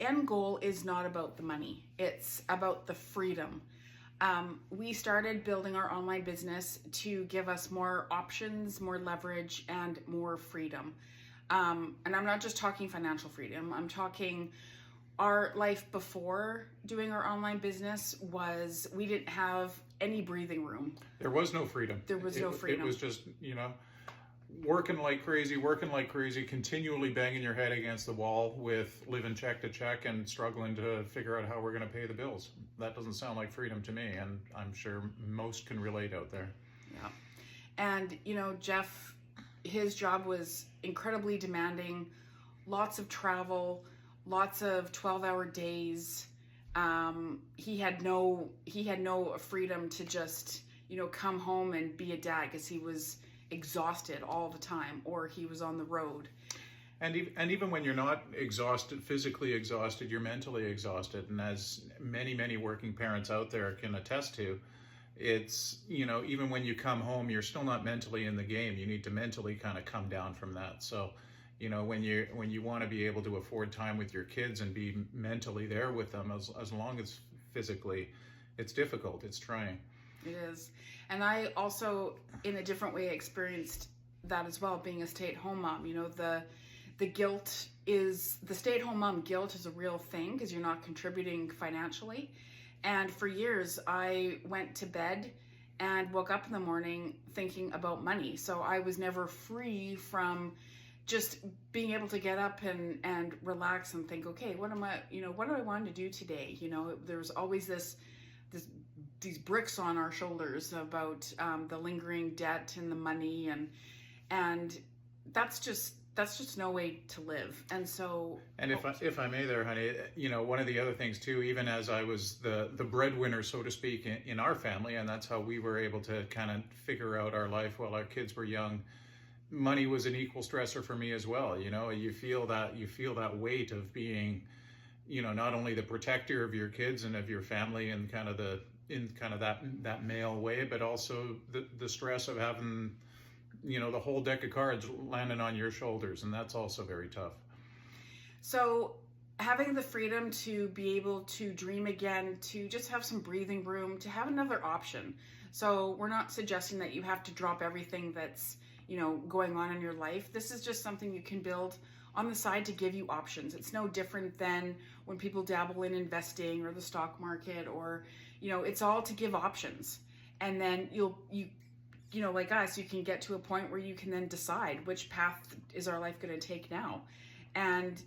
end goal is not about the money. It's about the freedom. We started building our online business to give us more options, more leverage, and more freedom. And I'm not just talking financial freedom. I'm talking our life before doing our online business was we didn't have any breathing room. There was no freedom. There was no freedom. It was just, working like crazy, continually banging your head against the wall with living check to check and struggling to figure out how we're going to pay the bills. That doesn't sound like freedom to me, and I'm sure most can relate out there. Yeah. And, Jeff, his job was incredibly demanding, lots of travel, lots of 12-hour days. He had no freedom to just, come home and be a dad because he was exhausted all the time, or he was on the road. And even when you're not exhausted, physically exhausted, you're mentally exhausted. And as many working parents out there can attest to, it's, even when you come home, you're still not mentally in the game. You need to mentally kind of come down from that. So, when you want to be able to afford time with your kids and be mentally there with them, as long as physically, it's difficult, it's trying. It is. And I also, in a different way, experienced that as well, being a stay-at-home mom. The guilt is, the stay-at-home mom guilt is a real thing because you're not contributing financially. And for years, I went to bed and woke up in the morning thinking about money. So I was never free from just being able to get up and relax and think, okay, what do I want to do today? There's always these bricks on our shoulders about the lingering debt and the money, and that's just no way to live. And so, and if I may there, honey, one of the other things too, even as I was the breadwinner, so to speak, in our family, and that's how we were able to kind of figure out our life while our kids were young, money was an equal stressor for me as well. You feel that weight of being, not only the protector of your kids and of your family and that male way, but also the stress of having, the whole deck of cards landing on your shoulders. And that's also very tough. So having the freedom to be able to dream again, to just have some breathing room, to have another option. So we're not suggesting that you have to drop everything that's, going on in your life. This is just something you can build on the side to give you options. It's no different than when people dabble in investing or the stock market, or, it's all to give options. And then you like us, you can get to a point where you can then decide which path is our life going to take now. And